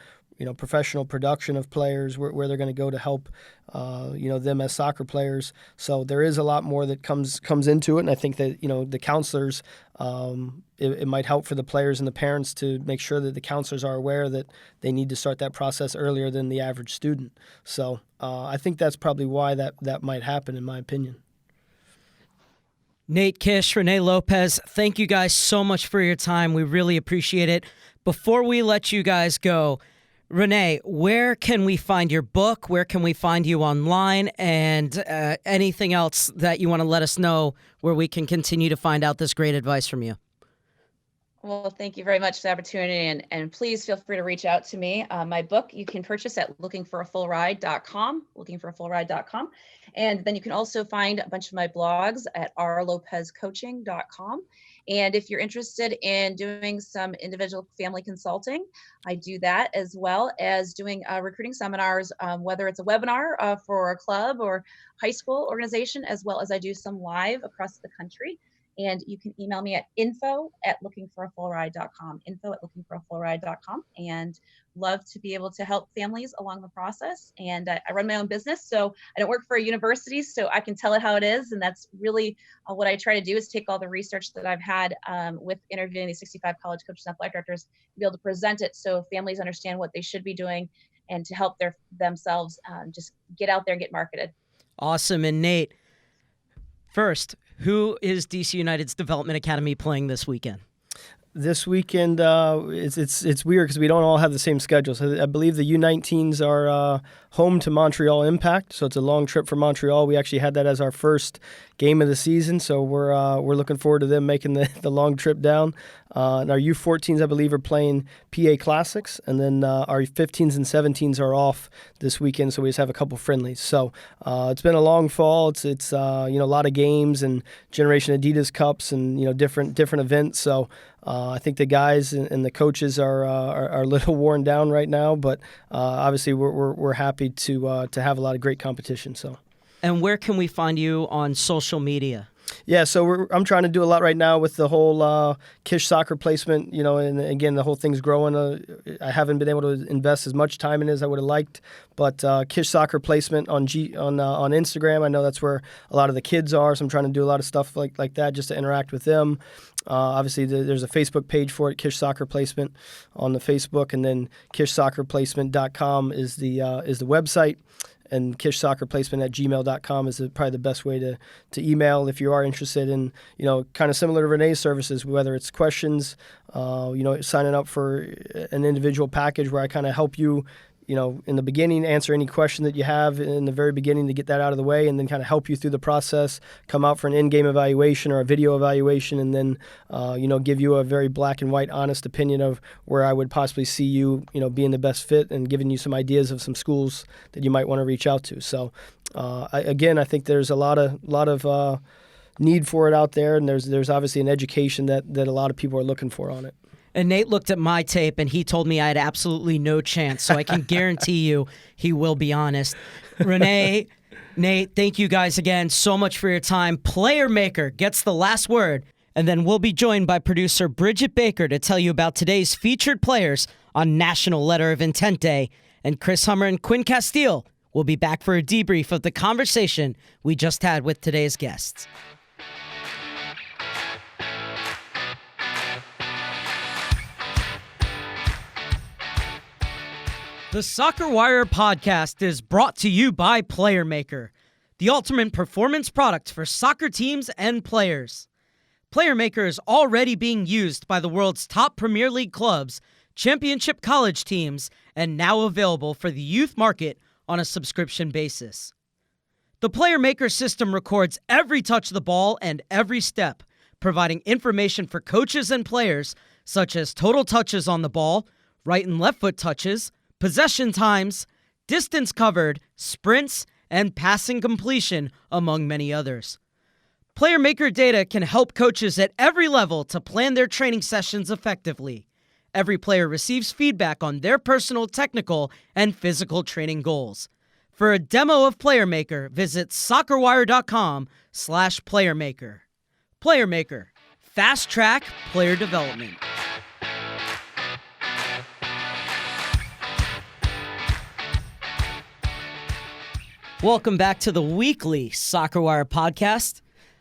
[SPEAKER 5] Professional production of players, where they're going to go to help, them as soccer players. So there is a lot more that comes into it, and I think that the counselors, it might help for the players and the parents to make sure that the counselors are aware that they need to start that process earlier than the average student. So I think that's probably why that might happen, in my opinion.
[SPEAKER 1] Nate Kish, Renee Lopez, thank you guys so much for your time. We really appreciate it. Before we let you guys go, Renee, where can we find your book? Where can we find you online? And anything else that you want to let us know where we can continue to find out this great advice from you?
[SPEAKER 3] Well, thank you very much for the opportunity, and please feel free to reach out to me. My book you can purchase at lookingforafullride.com, and then you can also find a bunch of my blogs at rlopezcoaching.com. And if you're interested in doing some individual family consulting, I do that, as well as doing recruiting seminars, whether it's a webinar for a club or high school organization, as well as I do some live across the country. And you can email me at info@lookingforafullride.com, info@lookingforafullride.com, and love to be able to help families along the process. And I run my own business, so I don't work for a university, so I can tell it how it is. And that's really what I try to do, is take all the research that I've had with interviewing these 65 college coaches and athletic directors, to be able to present it so families understand what they should be doing and to help themselves just get out there and get marketed.
[SPEAKER 1] Awesome. And Nate, first, who is DC United's Development Academy playing this weekend?
[SPEAKER 5] This weekend, it's weird because we don't all have the same schedule. So I believe the U19s are home to Montreal Impact, so it's a long trip for Montreal. We actually had that as our first game of the season, so we're looking forward to them making the long trip down. And our U14s, I believe, are playing PA Classics, and then our 15s and 17s are off this weekend, so we just have a couple friendlies. So it's been a long fall. It's a lot of games and Generation Adidas Cups and different events. So I think the guys and the coaches are a little worn down right now, but obviously we're happy to have a lot of great competition. So.
[SPEAKER 1] And where can we find you on social media?
[SPEAKER 5] Yeah, so I'm trying to do a lot right now with the whole Kish soccer placement, and again, the whole thing's growing. I haven't been able to invest as much time in it as I would have liked, but Kish soccer placement on Instagram, I know that's where a lot of the kids are, so I'm trying to do a lot of stuff like that just to interact with them. Obviously, there's a Facebook page for it, Kish Soccer Placement on the Facebook, and then kishsoccerplacement.com is the website. And kishsoccerplacement@gmail.com is probably the best way to email if you are interested in, kind of similar to Renee's services, whether it's questions, signing up for an individual package where I kind of help you, in the beginning, answer any question that you have in the very beginning to get that out of the way, and then kind of help you through the process, come out for an in-game evaluation or a video evaluation, and then, give you a very black and white, honest opinion of where I would possibly see you, being the best fit, and giving you some ideas of some schools that you might want to reach out to. So, I think there's a lot of need for it out there, and there's obviously an education that a lot of people are looking for on it.
[SPEAKER 1] And Nate looked at my tape, and he told me I had absolutely no chance, so I can guarantee you he will be honest. Renee, Nate, thank you guys again so much for your time. Player Maker gets the last word, and then we'll be joined by producer Bridget Baker to tell you about today's featured players on National Letter of Intent Day. And Chris Hummer and Quinn Casteel will be back for a debrief of the conversation we just had with today's guests. The SoccerWire podcast is brought to you by Player Maker, the ultimate performance product for soccer teams and players. Player Maker is already being used by the world's top Premier League clubs, championship college teams, and now available for the youth market on a subscription basis. The Player Maker system records every touch of the ball and every step, providing information for coaches and players such as total touches on the ball, right and left foot touches, possession times, distance covered, sprints, and passing completion, among many others. Player Maker data can help coaches at every level to plan their training sessions effectively. Every player receives feedback on their personal technical and physical training goals. For a demo of Player Maker, visit soccerwire.com/playermaker. Player Maker, fast track player development. Welcome back to the weekly SoccerWire podcast.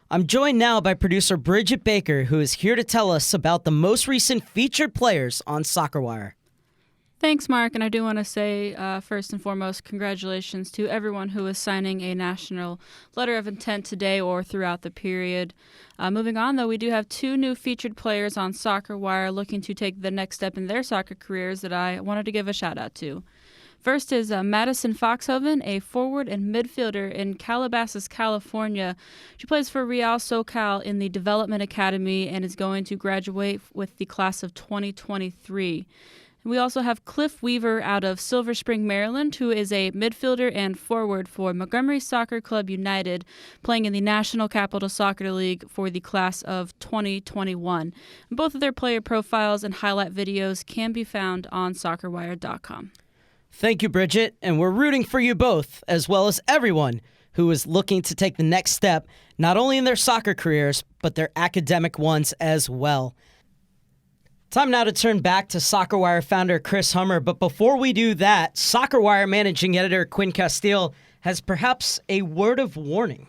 [SPEAKER 1] I'm joined now by producer Bridget Baker, who is here to tell us about the most recent featured players on SoccerWire.
[SPEAKER 6] Thanks, Mark, and I do want to say, first and foremost, congratulations to everyone who is signing a National Letter of Intent today or throughout the period. Moving on, though, we do have two new featured players on SoccerWire looking to take the next step in their soccer careers that I wanted to give a shout-out to. First is Madison Foxhoven, a forward and midfielder in Calabasas, California. She plays for Real SoCal in the Development Academy and is going to graduate with the class of 2023. And we also have Cliff Weaver out of Silver Spring, Maryland, who is a midfielder and forward for Montgomery Soccer Club United, playing in the National Capital Soccer League for the class of 2021. And both of their player profiles and highlight videos can be found on SoccerWire.com.
[SPEAKER 1] Thank you, Bridget, and we're rooting for you both, as well as everyone who is looking to take the next step, not only in their soccer careers, but their academic ones as well. Time now to turn back to SoccerWire founder Chris Hummer, but before we do that, SoccerWire Managing Editor Quinn Casteel has perhaps a word of warning.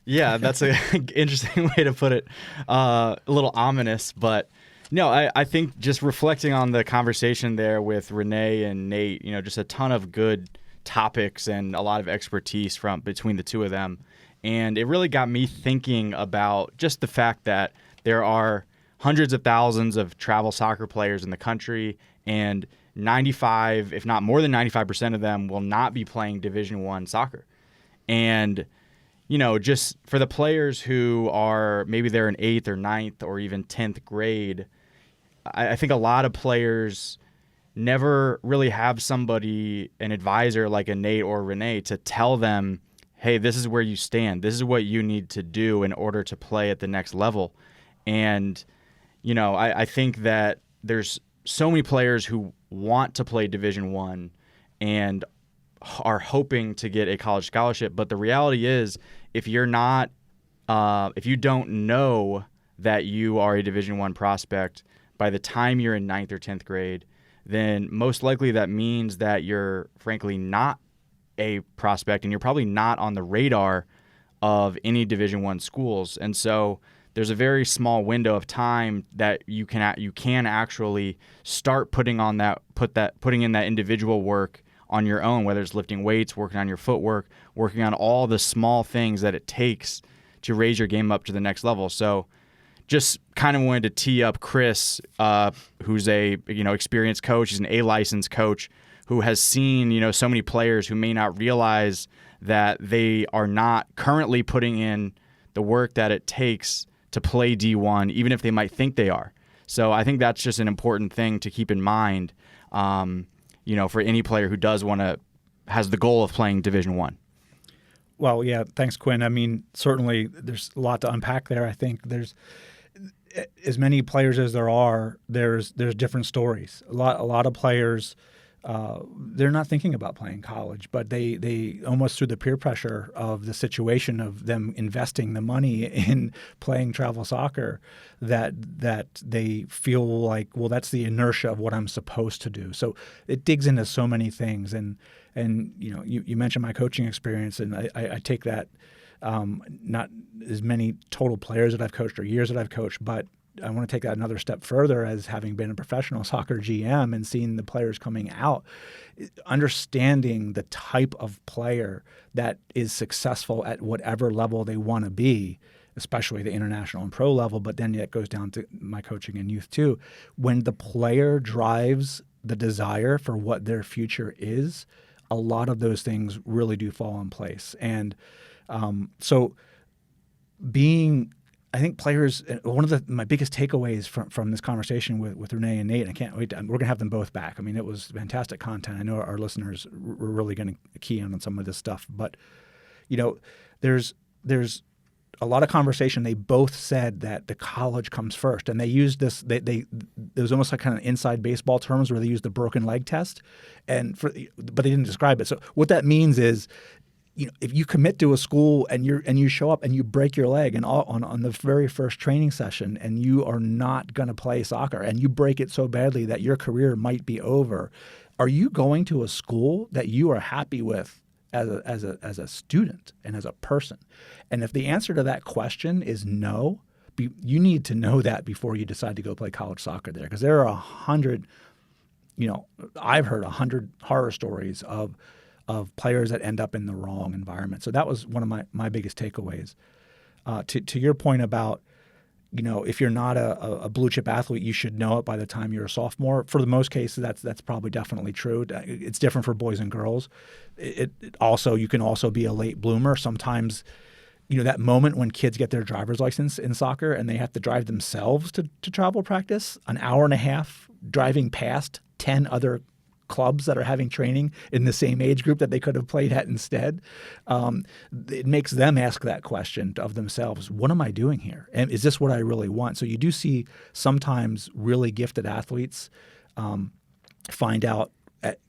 [SPEAKER 2] Yeah, that's an interesting way to put it. A little ominous, but no, I think just reflecting on the conversation there with Renee and Nate, just a ton of good topics and a lot of expertise between the two of them. And it really got me thinking about just the fact that there are hundreds of thousands of travel soccer players in the country, and 95, if not more than 95% of them will not be playing Division I soccer. And just for the players who are maybe they're in 8th or 9th or even 10th grade, I think a lot of players never really have somebody, an advisor like a Nate or Renee, to tell them, hey, this is where you stand. This is what you need to do in order to play at the next level. And, I think that there's so many players who want to play Division I and are hoping to get a college scholarship. But the reality is, if you're not if you don't know that you are a Division I prospect by the time you're in 9th or 10th grade, then most likely that means that you're frankly not a prospect, and you're probably not on the radar of any Division I schools. And so there's a very small window of time that you can actually start putting in that individual work on your own, whether it's lifting weights, working on your footwork, working on all the small things that it takes to raise your game up to the next level. So just kind of wanted to tee up Chris, who's a experienced coach. He's an A-licensed coach who has seen so many players who may not realize that they are not currently putting in the work that it takes to play D1, even if they might think they are. So I think that's just an important thing to keep in mind, for any player who has the goal of playing Division I.
[SPEAKER 4] Well, yeah, thanks, Quinn. I mean, certainly there's a lot to unpack there. I think there's as many players as there are. There's different stories. A lot of players. They're not thinking about playing college, but they almost through the peer pressure of the situation of them investing the money in playing travel soccer, that they feel like, well, that's the inertia of what I'm supposed to do. So it digs into so many things. And you mentioned my coaching experience, and I take that, not as many total players that I've coached or years that I've coached, but I want to take that another step further as having been a professional soccer GM and seeing the players coming out, understanding the type of player that is successful at whatever level they want to be, especially the international and pro level, but then it goes down to my coaching in youth too. When the player drives the desire for what their future is, a lot of those things really do fall in place. And I think players, one of my biggest takeaways from this conversation with Renee and Nate, I can't wait, we're going to have them both back. I mean, it was fantastic content. I know our listeners were really going to key in on some of this stuff, but there's a lot of conversation. They both said that the college comes first, and they used this, there was almost like kind of inside baseball terms where they used the broken leg test, but they didn't describe it. So what that means is, if you commit to a school and you show up and you break your leg and on the very first training session, and you are not going to play soccer, and you break it so badly that your career might be over, are you going to a school that you are happy with as a student and as a person? And if the answer to that question is no, you need to know that before you decide to go play college soccer there, because there are 100. I've heard 100 horror stories of players that end up in the wrong environment. So that was one of my biggest takeaways. To your point about, if you're not a blue chip athlete, you should know it by the time you're a sophomore. For the most cases, that's probably definitely true. It's different for boys and girls. It also, you can also be a late bloomer. Sometimes, that moment when kids get their driver's license in soccer and they have to drive themselves to travel practice, an hour and a half driving past 10 other clubs that are having training in the same age group that they could have played at instead. It makes them ask that question of themselves: what am I doing here? And is this what I really want? So you do see sometimes really gifted athletes find out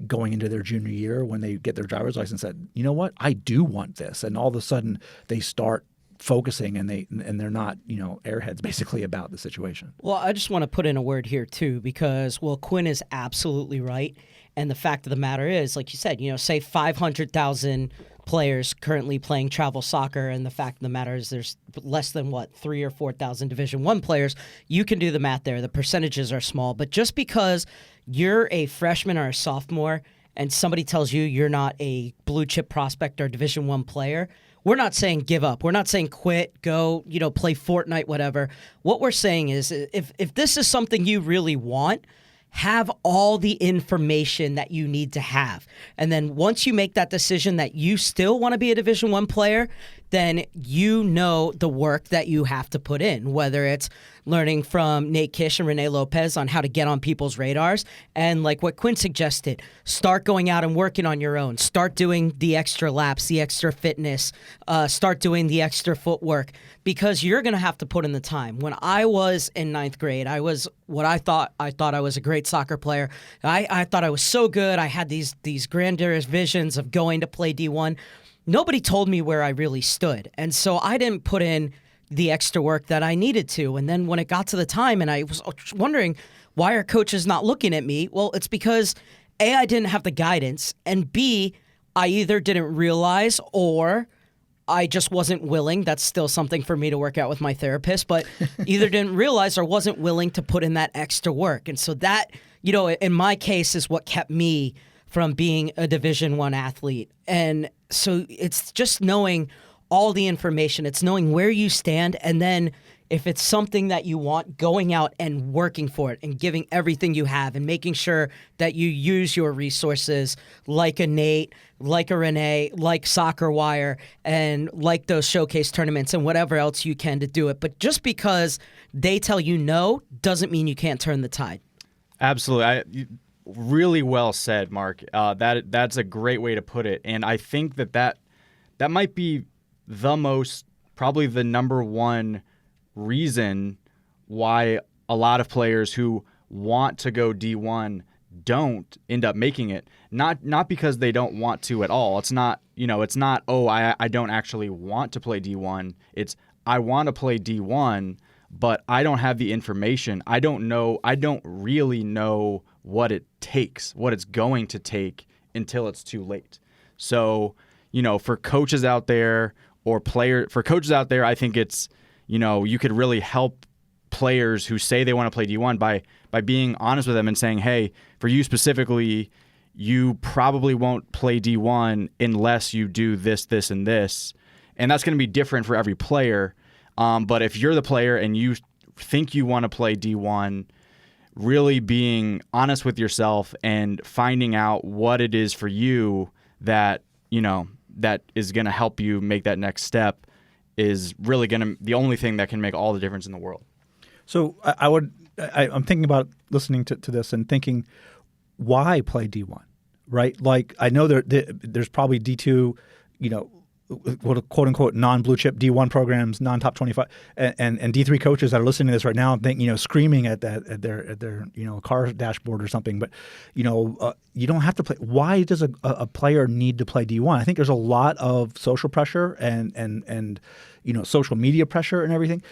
[SPEAKER 4] going into their junior year when they get their driver's license that, you know what, I do want this. And all of a sudden they start focusing, and they're not, airheads basically about the situation.
[SPEAKER 1] Well, I just want to put in a word here too, because Quinn is absolutely right. And the fact of the matter is, like you said, say 500,000 players currently playing travel soccer, and the fact of the matter is there's less than 3,000 or 4,000 Division I players. You can do the math there. The percentages are small, but just because you're a freshman or a sophomore and somebody tells you you're not a blue chip prospect or Division I player, we're not saying give up. We're not saying quit, go, play Fortnite, whatever. What we're saying is if this is something you really want, have all the information that you need to have. And then once you make that decision that you still want to be a Division I player, then the work that you have to put in, whether it's learning from Nate Kish and Renee Lopez on how to get on people's radars. And like what Quinn suggested, start going out and working on your own. Start doing the extra laps, the extra fitness, start doing the extra footwork, because you're going to have to put in the time. When I was in 9th grade, I was what I thought I was a great soccer player. I thought I was so good. I had these grandiose visions of going to play D1. Nobody told me where I really stood. And so I didn't put in the extra work that I needed to. And then when it got to the time and I was wondering, why are coaches not looking at me? Well, it's because A, I didn't have the guidance, and B, I either didn't realize or I just wasn't willing. That's still something for me to work out with my therapist, but either didn't realize or wasn't willing to put in that extra work. And so that, in my case, is what kept me from being a Division I athlete. And so it's just knowing all the information. It's knowing where you stand, and then if it's something that you want, going out and working for it and giving everything you have and making sure that you use your resources like a Nate, like a Renee, like SoccerWire, and like those showcase tournaments and whatever else you can to do it. But just because they tell you no doesn't mean you can't turn the tide.
[SPEAKER 2] Absolutely. Really well said, Marc. That's a great way to put it. And I think that might be probably the number one reason why a lot of players who want to go D1 don't end up making it. Not because they don't want to at all. It's not, I don't actually want to play D1. It's I want to play D1, but I don't have the information. I don't really know what it takes, what it's going to take until it's too late. So, for coaches out there I think it's, you could really help players who say they want to play D1 by being honest with them and saying, hey, for you specifically, you probably won't play D1 unless you do this, this, and this. And that's going to be different for every player. But if you're the player and you think you want to play D1, really being honest with yourself and finding out what it is for you that is going to help you make that next step is really the only thing that can make all the difference in the world.
[SPEAKER 4] So I'm thinking about listening to this and thinking, why play D1, right? Like, I know there's probably D2, quote unquote non-blue chip D1 programs, non-top 25, and D3 coaches that are listening to this right now and think, screaming at their car dashboard or something. But you don't have to play. Why does a player need to play D1? I think there's a lot of social pressure and social media pressure and everything.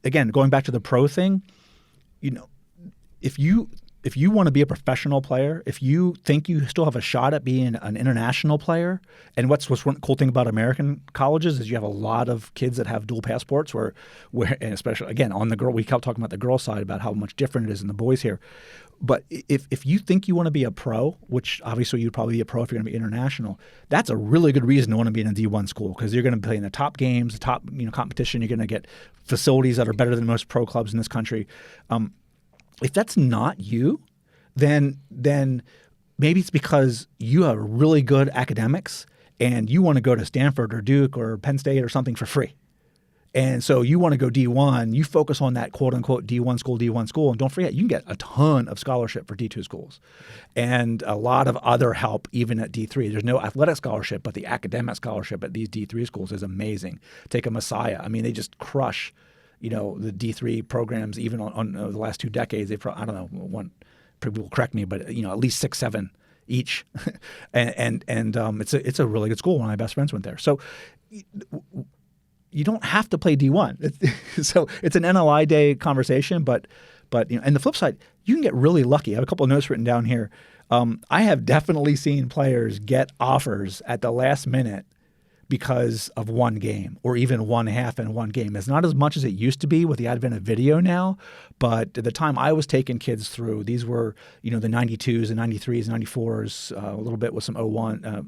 [SPEAKER 4] Again, going back to the pro thing, if you want to be a professional player, if you think you still have a shot at being an international player, and what's one cool thing about American colleges is you have a lot of kids that have dual passports where and especially, again, on the girl, we kept talking about the girl side about how much different it is in the boys here. But if you think you want to be a pro, which obviously you'd probably be a pro if you're going to be international, that's a really good reason to want to be in a D1 school because you're going to play in the top games, the top competition. You're going to get facilities that are better than most pro clubs in this country. If that's not you, then maybe it's because you have really good academics and you want to go to Stanford or Duke or Penn State or something for free. And so you want to go D1, you focus on that quote-unquote D1 school. And don't forget, you can get a ton of scholarship for D2 schools and a lot of other help even at D3. There's no athletic scholarship, but the academic scholarship at these D3 schools is amazing. Take a Messiah. I mean, they just crush, the D3 programs even on the last 2 decades. They've I don't know, people will correct me, but at least 6, 7 each, and it's a really good school. One of my best friends went there. So you don't have to play D1. So it's an NLI day conversation, but and the flip side, you can get really lucky. I have a couple of notes written down here. I have definitely seen players get offers at the last minute because of one game or even one half in one game. It's not as much as it used to be with the advent of video now, but at the time I was taking kids through, these were, the 92s and 93s, 94s, a little bit with some 01,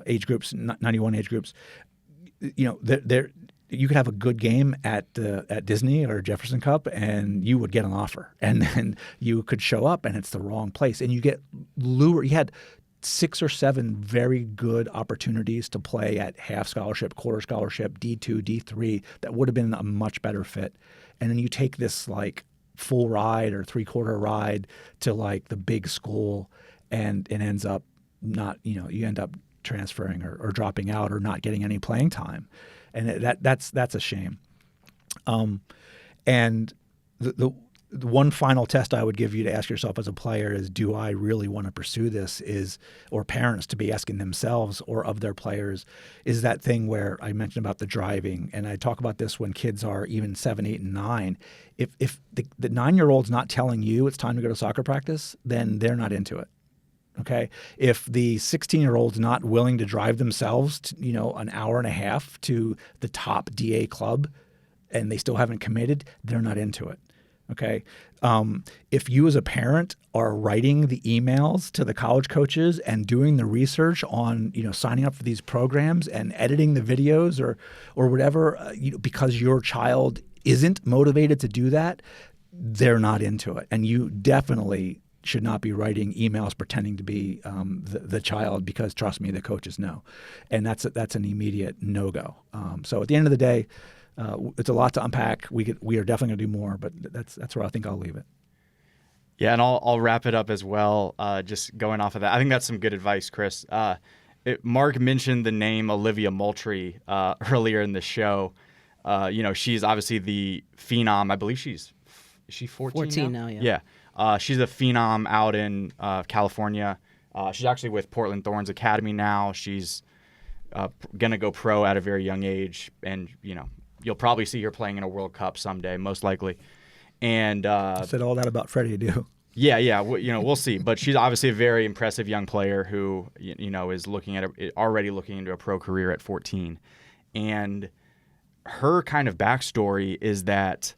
[SPEAKER 4] age groups, 91 age groups. You could have a good game at Disney or Jefferson Cup and you would get an offer and then you could show up and it's the wrong place and you get lured. You had 6 or 7 very good opportunities to play at half scholarship, quarter scholarship, D2, D3 that would have been a much better fit. And then you take this like full ride or 3/4 ride to like the big school and it ends up not, you end up transferring or dropping out or not getting any playing time. And that's a shame. And the one final test I would give you to ask yourself as a player is, do I really want to pursue this? Or parents to be asking themselves or of their players, is that thing where I mentioned about the driving, and I talk about this when kids are even 7, 8, and 9. If the 9-year-old's not telling you it's time to go to soccer practice, then they're not into it. Okay. If the 16-year-old's not willing to drive themselves to, an hour and a half to the top DA club and they still haven't committed, they're not into it. Okay. If you as a parent are writing the emails to the college coaches and doing the research on, signing up for these programs and editing the videos or whatever, because your child isn't motivated to do that, they're not into it. And you definitely should not be writing emails pretending to be the child, because trust me, the coaches know. And that's an immediate no-go. So at the end of the day, it's a lot to unpack. We are definitely going to do more, but that's where I think I'll leave it.
[SPEAKER 2] Yeah, and I'll wrap it up as well. Just going off of that, I think that's some good advice, Chris. Marc mentioned the name Olivia Moultrie earlier in the show. She's obviously the phenom. I believe is she 14?
[SPEAKER 1] 14 now, yeah.
[SPEAKER 2] Yeah, she's a phenom out in California. She's actually with Portland Thorns Academy now. She's gonna go pro at a very young age, and you'll probably see her playing in a World Cup someday, most likely. And
[SPEAKER 4] I said all that about Freddie Adu.
[SPEAKER 2] Yeah. We'll see. But she's obviously a very impressive young player who, is already looking into a pro career at 14. And her kind of backstory is that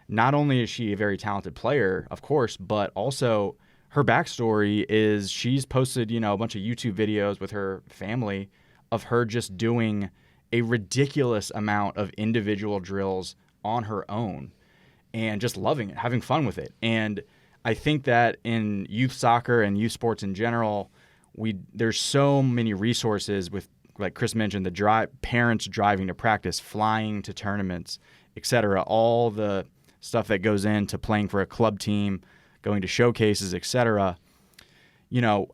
[SPEAKER 2] not only is she a very talented player, of course, but also her backstory is she's posted, a bunch of YouTube videos with her family of her just doing a ridiculous amount of individual drills on her own and just loving it, having fun with it. And I think that in youth soccer and youth sports in general, there's so many resources with, like Chris mentioned, parents driving to practice, flying to tournaments, etc. All the stuff that goes into playing for a club team, going to showcases, etc.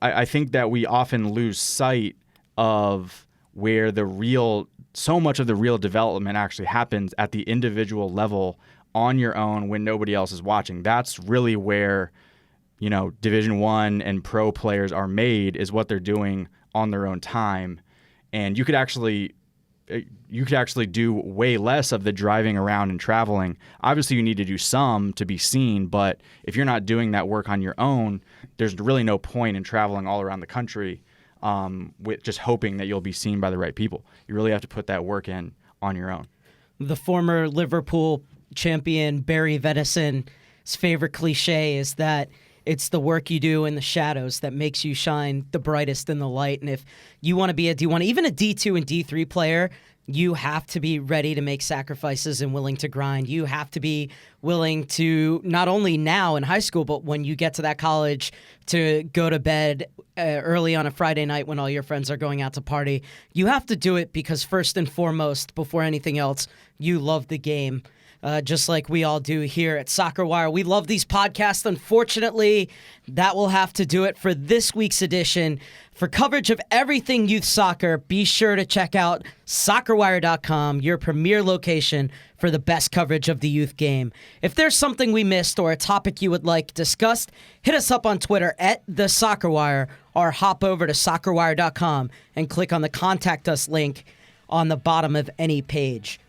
[SPEAKER 2] I think that we often lose sight of where so much of the real development actually happens at the individual level on your own when nobody else is watching. That's really where, Division I and pro players are made, is what they're doing on their own time. And you could actually do way less of the driving around and traveling. Obviously, you need to do some to be seen, but if you're not doing that work on your own, there's really no point in traveling all around the country with just hoping that you'll be seen by the right people. You really have to put that work in on your own.
[SPEAKER 1] The former Liverpool champion Barry Venison's favorite cliche is that it's the work you do in the shadows that makes you shine the brightest in the light. And if you want to be even a D2 and D3 player, you have to be ready to make sacrifices and willing to grind. You have to be willing to, not only now in high school, but when you get to that college, to go to bed early on a Friday night when all your friends are going out to party. You have to do it because first and foremost, before anything else, you love the game. Just like we all do here at SoccerWire. We love these podcasts. Unfortunately, that will have to do it for this week's edition. For coverage of everything youth soccer, be sure to check out SoccerWire.com, your premier location for the best coverage of the youth game. If there's something we missed or a topic you would like discussed, hit us up on Twitter @TheSoccerWire or hop over to SoccerWire.com and click on the Contact Us link on the bottom of any page.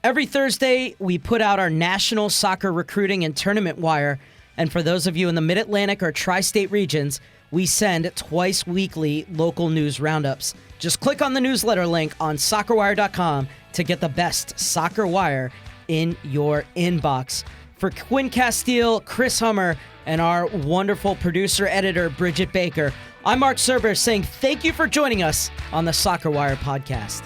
[SPEAKER 1] Every Thursday, we put out our National Soccer Recruiting and Tournament Wire, and for those of you in the Mid-Atlantic or Tri-State regions, we send twice weekly local news roundups. Just click on the newsletter link on SoccerWire.com to get the best Soccer Wire in your inbox. For Quinn Casteel, Chris Hummer, and our wonderful producer-editor, Bridget Baker, I'm Marc Serber saying thank you for joining us on the SoccerWire podcast.